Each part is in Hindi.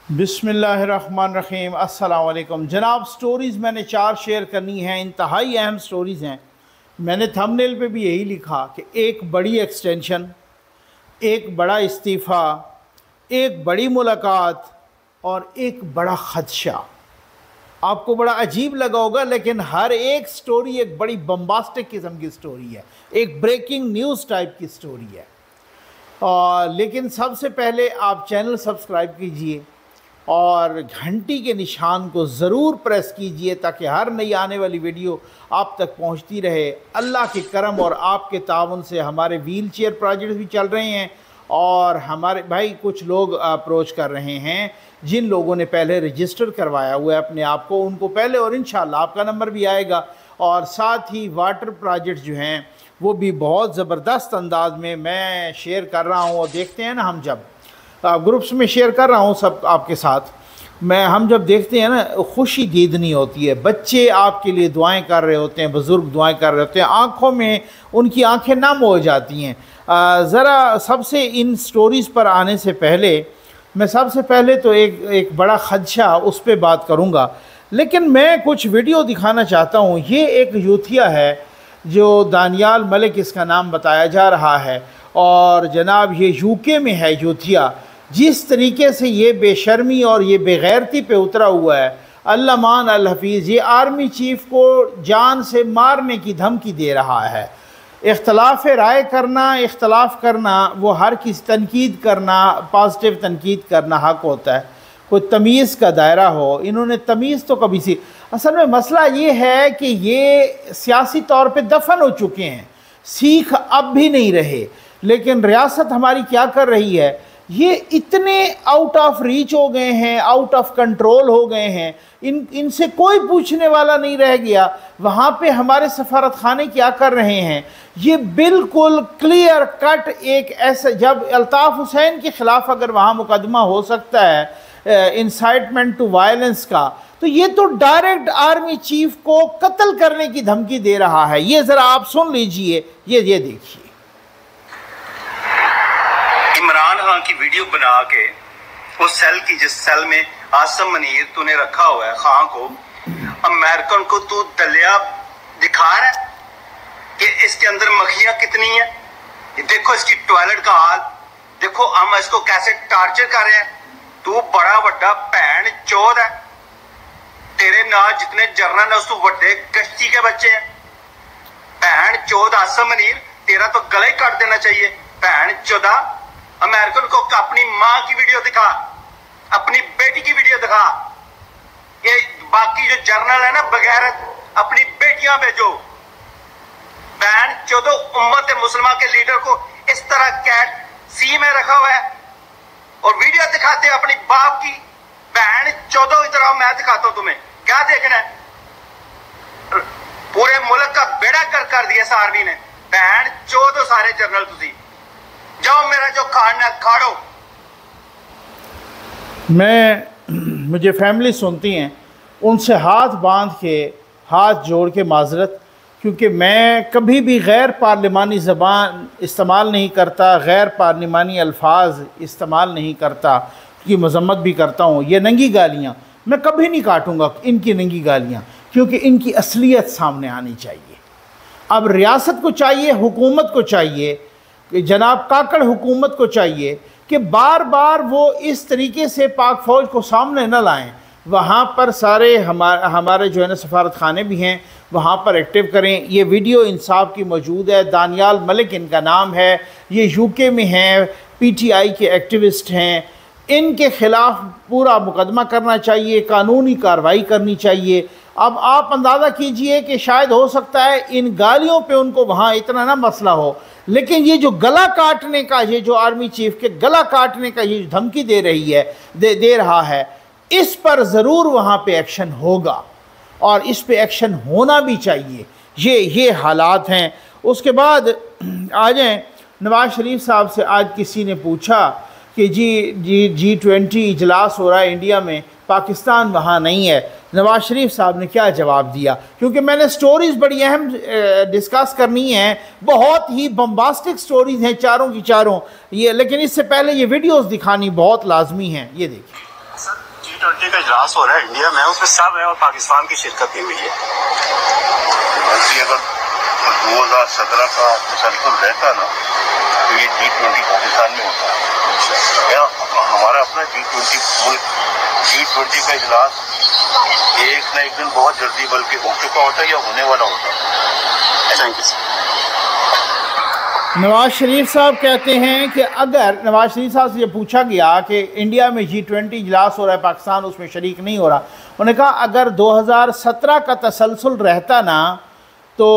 बिस्मिल्लाहिर्रहमानिर्रहीम। अस्सलाम वालेकुम जनाब। स्टोरीज़ मैंने 4 शेयर करनी हैं, इंतहाई अहम स्टोरीज़ हैं। मैंने थंबनेल पे भी यही लिखा कि एक बड़ी एक्सटेंशन, एक बड़ा इस्तीफ़ा, एक बड़ी मुलाकात और एक बड़ा ख़दशा। आपको बड़ा अजीब लगा होगा, लेकिन हर एक स्टोरी एक बड़ी बम्बास्टिक किस्म की स्टोरी है, एक ब्रेकिंग न्यूज़ टाइप की स्टोरी है। लेकिन सबसे पहले आप चैनल सब्सक्राइब कीजिए और घंटी के निशान को ज़रूर प्रेस कीजिए ताकि हर नई आने वाली वीडियो आप तक पहुंचती रहे। अल्लाह के करम और आपके ताउन से हमारे व्हील चेयर प्रोजेक्ट भी चल रहे हैं और हमारे भाई कुछ लोग अप्रोच कर रहे हैं। जिन लोगों ने पहले रजिस्टर करवाया हुआ है अपने आप को, उनको पहले, और इंशाल्लाह आपका नंबर भी आएगा। और साथ ही वाटर प्रोजेक्ट जो हैं वो भी बहुत ज़बरदस्त अंदाज में मैं शेयर कर रहा हूँ। और देखते हैं ना, हम जब ग्रुप्स में शेयर कर रहा हूँ सब आपके साथ, हम जब देखते हैं ना, खुशी दीदनी होती है। बच्चे आपके लिए दुआएं कर रहे होते हैं, बुज़ुर्ग दुआएं कर रहे होते हैं, आँखों में उनकी आँखें नम हो जाती हैं। ज़रा सबसे इन स्टोरीज़ पर आने से पहले मैं सबसे पहले तो एक बड़ा ख़दशा उस पर बात करूँगा, लेकिन मैं कुछ वीडियो दिखाना चाहता हूँ। ये एक यूथिया है जो दानियाल मलिक इसका नाम बताया जा रहा है, और जनाब ये यूके में है यूथिया। जिस तरीके से ये बेशर्मी और ये बेगैरती पे उतरा हुआ है, अल्लाह मान अल हफीज़, ये आर्मी चीफ़ को जान से मारने की धमकी दे रहा है। इख्तलाफ राय करना, इख्तलाफ करना, वो हर किसी तनकीद करना, पॉजिटिव तनकीद करना हक़ होता है, कोई तमीज़ का दायरा हो। इन्होंने तमीज़ तो कभी सी, असल में मसला ये है कि ये सियासी तौर पे दफन हो चुके हैं, सीख अब भी नहीं रहे। लेकिन रियासत हमारी क्या कर रही है, ये इतने आउट ऑफ रीच हो गए हैं, आउट ऑफ कंट्रोल हो गए हैं, इनसे कोई पूछने वाला नहीं रह गया। वहाँ पे हमारे सफारत खाने क्या कर रहे हैं, ये बिल्कुल क्लियर कट एक ऐसा, जब अल्ताफ़ हुसैन के ख़िलाफ़ अगर वहाँ मुकदमा हो सकता है इंसाइटमेंट टू वायलेंस का, तो ये तो डायरेक्ट आर्मी चीफ को कत्ल करने की धमकी दे रहा है। ये ज़रा आप सुन लीजिए, ये देखिए। इमरान खान की वीडियो बना के उस सेल की, जिस सेल में आसम मनीर तूने रखा हुआ है खान को, अमेरिकन को तू दलिया दिखा रहा है कि इसके अंदर मक्खियां कितनी है। देखो इसकी टॉयलेट का हाल देखो, हम इसको कैसे टार्चर कर रहे हैं। तू बड़ा बड़ा भैन चौध है, तेरे नाल जितने जर्नल है उसको बड़े कश्ती के बच्चे हैं। भैन चौध आसम मनीर, तेरा तो गला ही काट देना चाहिए। भैन चौधा, अमेरिकन को अपनी माँ की वीडियो दिखा, अपनी बेटी की वीडियो दिखा। ये बाकी जो जर्नल है ना बगैरत, अपनी बेटियां भेजो। बहन चौदो उम्मत मुसलमान के लीडर को इस तरह कैट सी में रखा हुआ है और वीडियो दिखाते हैं अपनी बाप की। बहन चौदो इधर आओ, मैं दिखाता हूं तुम्हें क्या देखना है। पूरे मुल्क का बेड़ा कर दिया इस आर्मी ने। बहन चौदो सारे जर्नल तुसी जाओ, मेरा जो खाना खाड़ो। मुझे फैमिली सुनती हैं, उनसे हाथ बांध के, हाथ जोड़ के माजरत, क्योंकि मैं कभी भी गैर पार्लिमानी ज़बान इस्तेमाल नहीं करता, गैर पार्लिमानी अल्फाज इस्तेमाल नहीं करता, की मजम्मत भी करता हूँ। ये नंगी गालियाँ मैं कभी नहीं काटूँगा, इनकी नंगी गालियाँ, क्योंकि इनकी असलियत सामने आनी चाहिए। अब रियासत को चाहिए, हुकूमत को चाहिए, जनाब काकड़ हुकूमत को चाहिए कि बार बार वो इस तरीके से पाक फ़ौज को सामने न लाएं। वहाँ पर सारे हमारे जो है ना सफारत खाने भी हैं, वहाँ पर एक्टिव करें। ये वीडियो इंसाफ की मौजूद है, दानियाल मलिक इनका नाम है, ये यूके में हैं, पीटीआई के एक्टिविस्ट हैं। इनके ख़िलाफ़ पूरा मुकदमा करना चाहिए, कानूनी कार्रवाई करनी चाहिए। अब आप अंदाज़ा कीजिए कि शायद हो सकता है इन गालियों पे उनको वहाँ इतना ना मसला हो, लेकिन ये जो गला काटने का, ये जो आर्मी चीफ के गला काटने का ये धमकी दे रही है, दे रहा है, इस पर ज़रूर वहाँ पे एक्शन होगा और इस पे एक्शन होना भी चाहिए। ये हालात हैं। उसके बाद आ जाएँ, नवाज़ शरीफ साहब से आज किसी ने पूछा कि G20 इजलास हो रहा है इंडिया में, पाकिस्तान वहाँ नहीं है। नवाज़ शरीफ साहब ने क्या जवाब दिया, क्योंकि मैंने स्टोरीज़ बड़ी अहम डिस्कस करनी है, बहुत ही बम्बास्टिक स्टोरीज़ हैं चारों की चारों ये, लेकिन इससे पहले ये वीडियोस दिखानी बहुत लाजमी हैं। ये देखिए। G20 का इजलास हो रहा है इंडिया में, उसमें सब है और पाकिस्तान की शिरकत भी हुई है। अगर 2017 का तसल्सल रहता ना तो ये G20 पाकिस्तान में होता है। या हमारा अपना G20 का इजलास एक ना एक दिन बहुत जल्दी बल्कि हो चुका होता है या होने वाला होता है। Thank you. नवाज़ शरीफ साहब कहते हैं कि अगर नवाज़ शरीफ साहब से ये पूछा गया कि इंडिया में G20 इजलास हो रहा है, पाकिस्तान उसमें शरीक नहीं हो रहा, उन्होंने कहा अगर 2017 का तसलसल रहता ना तो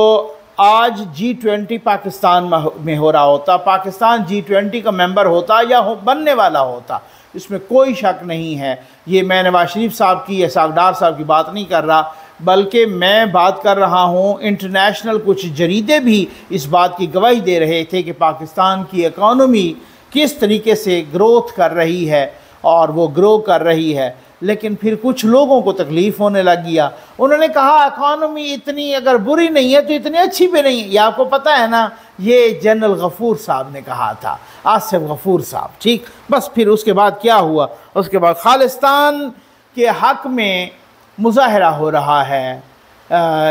आज G20 पाकिस्तान में हो रहा होता, पाकिस्तान G20 का मेंबर होता या बनने वाला होता, इसमें कोई शक नहीं है। ये मैं नवाज़ शरीफ साहब की या सागडार साहब की बात नहीं कर रहा, बल्कि मैं बात कर रहा हूँ इंटरनेशनल कुछ जरीदे भी इस बात की गवाही दे रहे थे कि पाकिस्तान की इकॉनमी किस तरीके से ग्रोथ कर रही है और वो ग्रो कर रही है। लेकिन फिर कुछ लोगों को तकलीफ़ होने लग गया। उन्होंने कहा इकॉनमी इतनी अगर बुरी नहीं है तो इतनी अच्छी भी नहीं है। ये आपको पता है ना, ये जनरल गफूर साहब ने कहा था, आसिफ गफूर साहब। ठीक, बस फिर उसके बाद क्या हुआ, उसके बाद खालिस्तान के हक़ में मुज़ाहरा हो रहा है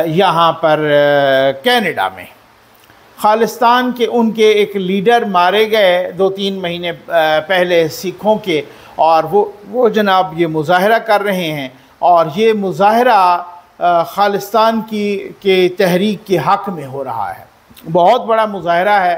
यहाँ पर कनाडा में। खालिस्तान के उनके एक लीडर मारे गए 2-3 महीने पहले सिखों के, और वो जनाब ये मुज़ाहरा कर रहे हैं और ये मुज़ाहरा खालिस्तान के तहरीक के हक़ में हो रहा है। बहुत बड़ा मुज़ाहरा है,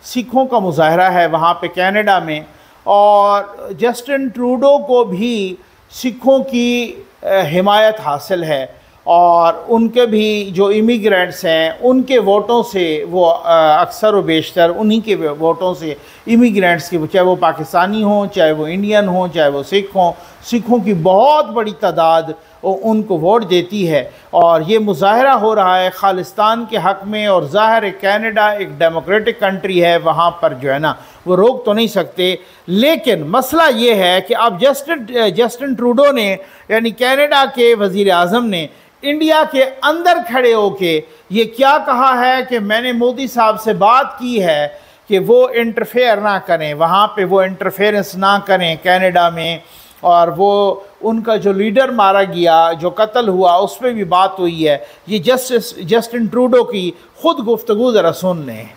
सिखों का मुज़ाहरा है वहाँ पे कनाडा में, और जस्टिन ट्रूडो को भी सिखों की हिमायत हासिल है और उनके भी जो इमिग्रेंट्स हैं उनके वोटों से वो अक्सर व बेशतर उन्हीं के वोटों से इमिग्रेंट्स के, चाहे वो पाकिस्तानी हों, चाहे वो इंडियन हों, चाहे वो सिख हों, सिखों की बहुत बड़ी तादाद उनको वोट देती है। और ये मुज़ाहरा हो रहा है खालिस्तान के हक़ में, और ज़ाहिर है कनाडा एक डेमोक्रेटिक कंट्री है, वहाँ पर जो है ना वो रोक तो नहीं सकते। लेकिन मसला ये है कि अब जस्टिन ट्रूडो ने यानी कनाडा के वज़ीर आज़म ने इंडिया के अंदर खड़े होके ये क्या कहा है कि मैंने मोदी साहब से बात की है कि वो इंटरफेयर ना करें, वहाँ पे वो इंटरफेरेंस ना करें कनाडा में, और वो उनका जो लीडर मारा गया, जो कत्ल हुआ, उस पर भी बात हुई है। ये जस्टिन ट्रूडो की खुद गुफ्तगू ज़रा सुन लें।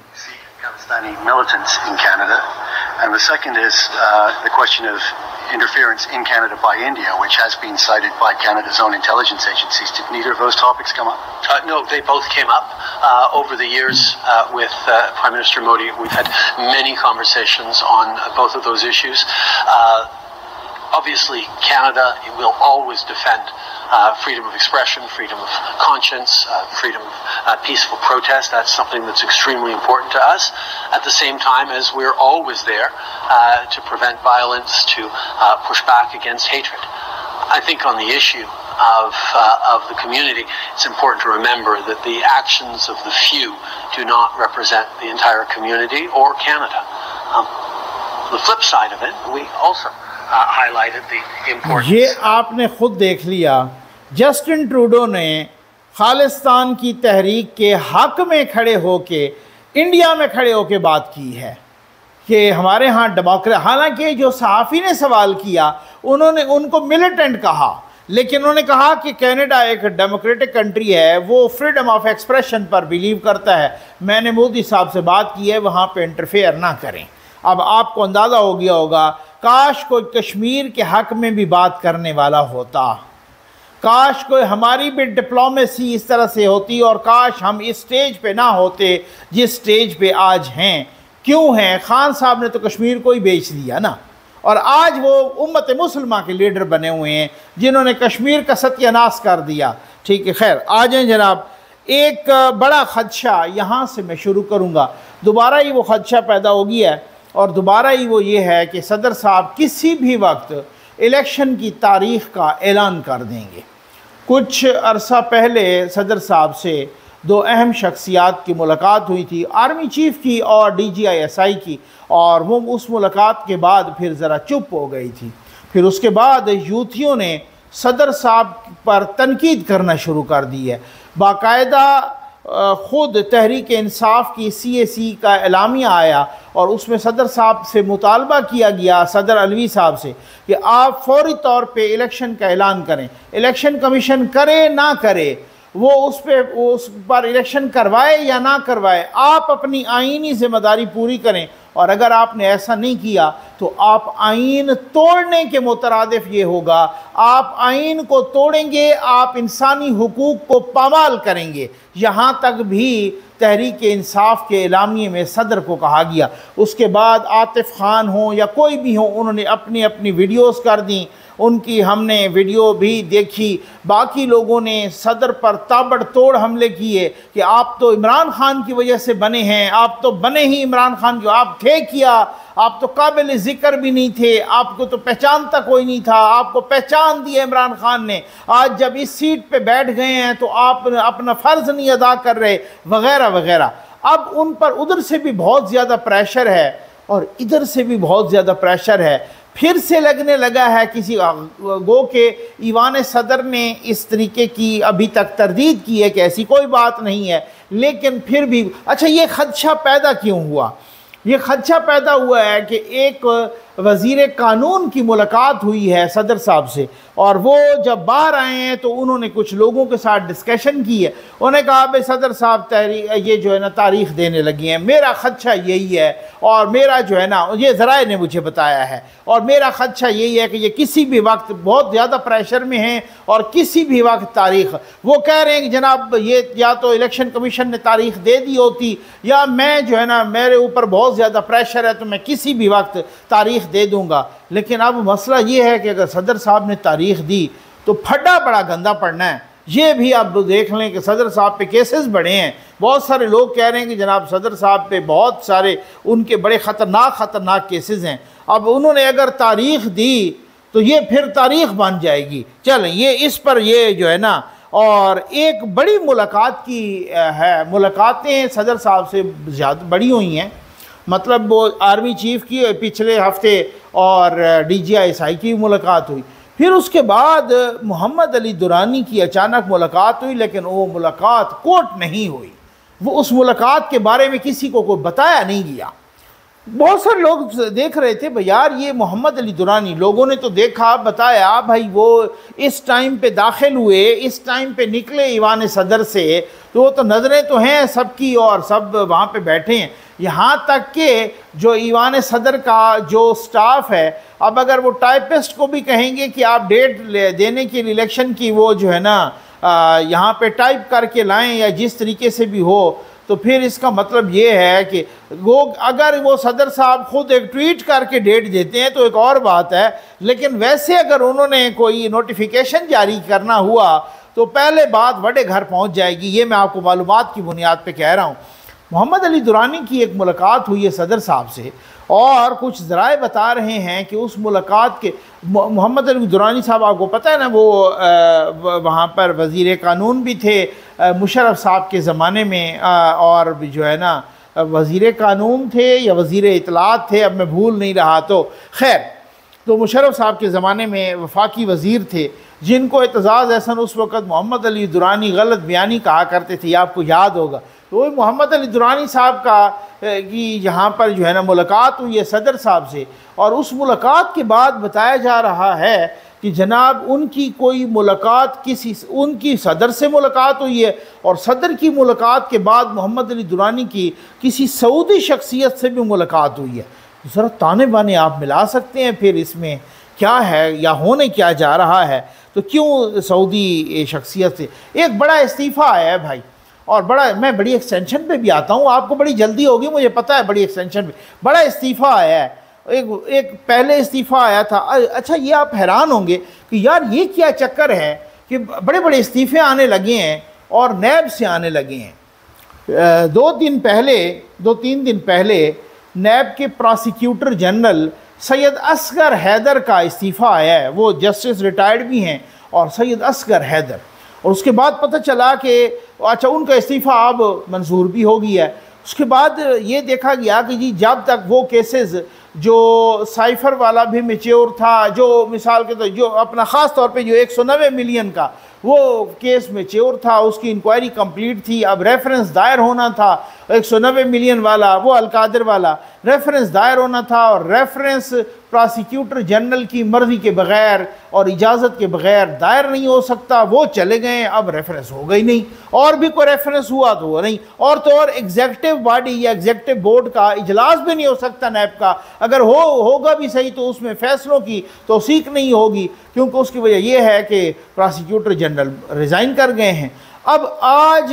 militants in Canada, and the second is the question of interference in Canada by India, which has been cited by Canada's own intelligence agencies. Did neither of those topics come up? No, they both came up over the years with Prime Minister Modi. We've had many conversations on both of those issues. Obviously, Canada will always defend freedom of expression, freedom of conscience, freedom of peaceful protest. That's something that's extremely important to us. At the same time as we're always there to prevent violence, to push back against hatred. I think on the issue of the community, it's important to remember that the actions of the few do not represent the entire community or Canada. The flip side of it, we also highlighted the importance. ये आपने खुद देख लिया, जस्टिन ट्रूडो ने खालिस्तान की तहरीक के हक़ में खड़े होके इंडिया में खड़े होके बात की है कि हमारे यहाँ डेमोक्रेट, हालांकि जो सहाफ़ी ने सवाल किया उन्होंने उनको मिलिटेंट कहा, लेकिन उन्होंने कहा कि कनाडा एक डेमोक्रेटिक कंट्री है, वो फ्रीडम ऑफ एक्सप्रेशन पर बिलीव करता है। मैंने मोदी साहब से बात की है, वहाँ पे इंटरफेयर ना करें। अब आपको अंदाज़ा हो गया होगा, काश कोई कश्मीर के हक़ में भी बात करने वाला होता, काश कोई हमारी भी डिप्लोमेसी इस तरह से होती, और काश हम इस स्टेज पे ना होते जिस स्टेज पे आज हैं। क्यों हैं? खान साहब ने तो कश्मीर को ही बेच दिया ना, और आज वो उम्मत मुसलमान के लीडर बने हुए हैं जिन्होंने कश्मीर का सत्यानाश कर दिया। ठीक है, खैर आ जाएं जनाब। एक बड़ा ख़दशा यहाँ से मैं शुरू करूँगा, दोबारा ही वो ख़दशा पैदा हो गया है, और दोबारा ही वो ये है कि सदर साहब किसी भी वक्त इलेक्शन की तारीख़ का ऐलान कर देंगे। कुछ अरसा पहले सदर साहब से दो अहम शख्सियात की मुलाकात हुई थी, आर्मी चीफ़ की और DGISI की, और वो उस मुलाकात के बाद फिर ज़रा चुप हो गई थी। फिर उसके बाद यूथियों ने सदर साहब पर तनकीद करना शुरू कर दी है। बाकायदा ख़ुद तहरीक इंसाफ की CAC का एलामिया आया और उसमें सदर साहब से मुतालबा किया गया, सदर अलवी साहब से, कि आप फौरी तौर पे इलेक्शन का ऐलान करें। इलेक्शन कमीशन करे ना करे, वो उस पर इलेक्शन करवाए या ना करवाए, आप अपनी आईनी ज़िम्मेदारी पूरी करें। और अगर आपने ऐसा नहीं किया तो आप आइन तोड़ने के मुतरादिफ ये होगा, आप आइन को तोड़ेंगे, आप इंसानी हुकूक को पामाल करेंगे। यहाँ तक भी तहरीक इंसाफ के एलामिये में सदर को कहा गया। उसके बाद आतिफ खान हो या कोई भी हो, उन्होंने अपनी अपनी वीडियोस कर दी, उनकी हमने वीडियो भी देखी। बाकी लोगों ने सदर पर ताबड़तोड़ हमले किए कि आप तो इमरान खान की वजह से बने हैं, आप तो बने ही इमरान खान जो आप थे क्या, आप तो काबिल ज़िक्र भी नहीं थे, आपको तो पहचानता कोई नहीं था, आपको पहचान दिया इमरान खान ने, आज जब इस सीट पे बैठ गए हैं तो आप अपना फ़र्ज़ नहीं अदा कर रहे, वगैरह वगैरह। अब उन पर उधर से भी बहुत ज़्यादा प्रेशर है और इधर से भी बहुत ज़्यादा प्रेशर है। फिर से लगने लगा है किसी गो के ईवान सदर ने इस तरीके की अभी तक तरदीद की है कि ऐसी कोई बात नहीं है, लेकिन फिर भी अच्छा, ये खदशा पैदा क्यों हुआ? ये खदशा पैदा हुआ है कि एक वज़ीर कानून की मुलाकात हुई है सदर साहब से, और वो जब बाहर आए हैं तो उन्होंने कुछ लोगों के साथ डिस्कशन की है। उन्होंने कहा भाई सदर साहब ये जो है ना तारीख़ देने लगी हैं, मेरा खदशा यही है, और मेरा जो है ना ये ज़राए ने मुझे बताया है, और मेरा खदशा यही है कि ये किसी भी वक्त बहुत ज़्यादा प्रेशर में हैं और किसी भी वक्त तारीख़, वो कह रहे हैं कि जनाब ये या तो इलेक्शन कमीशन ने तारीख़ दे दी होती, या मैं जो है ना मेरे ऊपर बहुत ज़्यादा प्रेशर है तो मैं किसी भी वक्त तारीख़ दे दूंगा। लेकिन अब मसला ये है कि अगर सदर साहब ने तारीख़ दी तो फड्डा बड़ा गंदा पड़ना है। ये भी आप देख लें कि सदर साहब पे केसेस बड़े हैं। बहुत सारे लोग कह रहे हैं कि जनाब सदर साहब पे बहुत सारे उनके बड़े ख़तरनाक केसेस हैं। अब उन्होंने अगर तारीख़ दी तो ये फिर तारीख़ बन जाएगी। चलें ये इस पर ये जो है ना, और एक बड़ी मुलाकात की है, मुलाकातें सदर साहब से ज़्यादा बड़ी हुई हैं। मतलब वो आर्मी चीफ़ की पिछले हफ्ते और DGI की मुलाकात हुई, फिर उसके बाद मोहम्मद अली दुरानी की अचानक मुलाकात हुई, लेकिन वो मुलाकात कोर्ट नहीं हुई। वो उस मुलाकात के बारे में किसी को कोई बताया नहीं गया। बहुत सारे लोग देख रहे थे भाई यार ये मोहम्मद अली दुरानी, लोगों ने तो देखा, बताया भाई वो इस टाइम पे दाखिल हुए, इस टाइम पे निकले ईवान सदर से, तो वो तो नज़रें तो हैं सबकी और सब वहाँ पे बैठे हैं। यहाँ तक कि जो ईवान सदर का जो स्टाफ है, अब अगर वो टाइपिस्ट को भी कहेंगे कि आप डेट देने के लिए इलेक्शन की, वो जो है ना यहाँ पे टाइप करके लाएं या जिस तरीके से भी हो, तो फिर इसका मतलब ये है कि वो अगर वो सदर साहब खुद एक ट्वीट करके डेट देते हैं तो एक और बात है, लेकिन वैसे अगर उन्होंने कोई नोटिफिकेशन जारी करना हुआ तो पहले बात बड़े घर पहुंच जाएगी। ये मैं आपको मालूमात की बुनियाद पे कह रहा हूँ। मोहम्मद अली दुरानी की एक मुलाकात हुई है सदर साहब से, और कुछ ज़राए बता रहे हैं कि उस मुलाकात के मोहम्मद अली दुरानी साहब आपको पता है ना, वो वहाँ पर वज़ीर कानून भी थे मुशर्रफ साहब के ज़माने में, और जो है ना वज़ीर कानून थे या वज़ीर इत्तलात थे, अब मैं भूल नहीं रहा। तो खैर, तो मुशर्रफ साहब के ज़माने में वफाकी वज़ीर थे, जिनको एतज़ाज़ एहसन उस वक़्त मोहम्मद अली दुरानी गलत बयानी कहा करते थे, आपको याद होगा। तो वही मोहम्मद अली दुरानी साहब का की यहाँ पर जो है ना मुलाकात हुई है सदर साहब से, और उस मुलाकात के बाद बताया जा रहा है कि जनाब उनकी कोई मुलाकात उनकी सदर से मुलाकात हुई है, और सदर की मुलाकात के बाद मोहम्मद अली दुरानी की किसी सऊदी शख्सियत से भी मुलाकात हुई है। ज़रा ताने बाने आप मिला सकते हैं फिर इसमें क्या है या होने क्या जा रहा है? तो क्यों सऊदी शख्सियत से? एक बड़ा इस्तीफ़ा आया है भाई, और मैं बड़ी एक्सटेंशन पे भी आता हूँ, आपको बड़ी जल्दी होगी मुझे पता है, बड़ी एक्सटेंशन पे बड़ा इस्तीफ़ा आया है। एक पहले इस्तीफ़ा आया था। अच्छा, ये आप हैरान होंगे कि यार ये क्या चक्कर है कि बड़े बड़े इस्तीफ़े आने लगे हैं और नैब से आने लगे हैं। 2-3 दिन पहले नैब के प्रोसिक्यूटर जनरल सैयद असगर हैदर का इस्तीफ़ा आया है। वो जस्टिस रिटायर्ड भी हैं, और सैयद असगर हैदर, और उसके बाद पता चला कि अच्छा उनका इस्तीफ़ा अब मंजूर भी हो गया है। उसके बाद ये देखा गया कि जी जब तक वो केसेस जो साइफ़र वाला भी मैच्योर था, जो मिसाल के तो जो अपना ख़ास तौर पे जो 190 मिलियन का, वो केस मैच्योर था, उसकी इंक्वायरी कंप्लीट थी, अब रेफरेंस दायर होना था 190 मिलियन वाला, वो अलकादर वाला रेफरेंस दायर होना था, और रेफरेंस प्रोसिक्यूटर जनरल की मर्जी के बगैर और इजाज़त के बगैर दायर नहीं हो सकता। वो चले गए, अब रेफरेंस हो गई नहीं, और भी कोई रेफरेंस हुआ तो वो नहीं, और तो और एग्जेक्टिव बॉडी या एग्जेक्टिव बोर्ड का इजलास भी नहीं हो सकता नैब का, अगर होगा भी सही तो उसमें फैसलों की तौसीक नहीं होगी, क्योंकि उसकी वजह यह है कि प्रोसिक्यूटर जनरल रिज़ाइन कर गए हैं। अब आज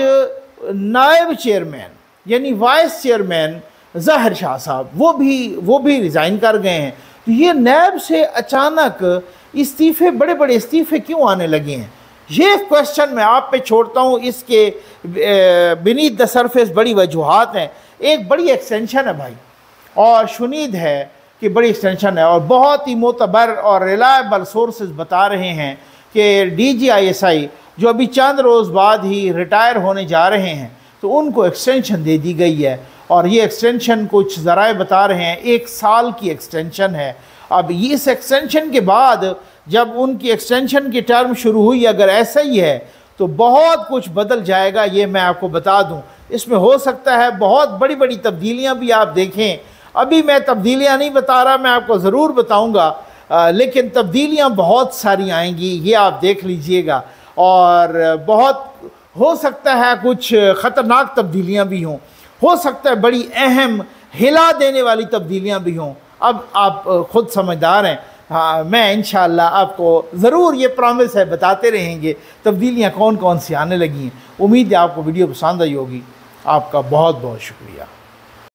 नायब चेयरमैन यानी वाइस चेयरमैन ज़ाहिर शाह साहब वो भी रिज़ाइन कर गए हैं। तो ये नैब से अचानक इस्तीफ़े, बड़े बड़े इस्तीफ़े क्यों आने लगे हैं, ये क्वेश्चन मैं आप पे छोड़ता हूँ। इसके बीनीथ द सरफेस बड़ी वजूहात हैं। एक बड़ी एक्सटेंशन है भाई, और शुनीद है कि बड़ी एक्सटेंशन है, और बहुत ही मोतबर और रिलायबल सोर्सेज बता रहे हैं कि DGISI जो अभी चंद रोज़ बाद ही रिटायर होने जा रहे हैं, तो उनको एक्सटेंशन दे दी गई है, और ये एक्सटेंशन कुछ ज़राए बता रहे हैं 1 साल की एक्सटेंशन है। अब इस एक्सटेंशन के बाद जब उनकी एक्सटेंशन की टर्म शुरू हुई, अगर ऐसा ही है तो बहुत कुछ बदल जाएगा, ये मैं आपको बता दूं। इसमें हो सकता है बहुत बड़ी बड़ी तब्दीलियां भी आप देखें। अभी मैं तब्दीलियां नहीं बता रहा, मैं आपको ज़रूर बताऊंगा, लेकिन तब्दीलियां बहुत सारी आएंगी, ये आप देख लीजिएगा। और बहुत हो सकता है कुछ ख़तरनाक तब्दीलियां भी हों, हो सकता है बड़ी अहम हिला देने वाली तब्दीलियां भी हों। अब आप ख़ुद समझदार हैं। हाँ, मैं इंशाअल्लाह आपको ज़रूर, ये प्रॉमिस है, बताते रहेंगे तब्दीलियां कौन कौन सी आने लगी हैं। उम्मीद है आपको वीडियो पसंद आई होगी। आपका बहुत बहुत शुक्रिया।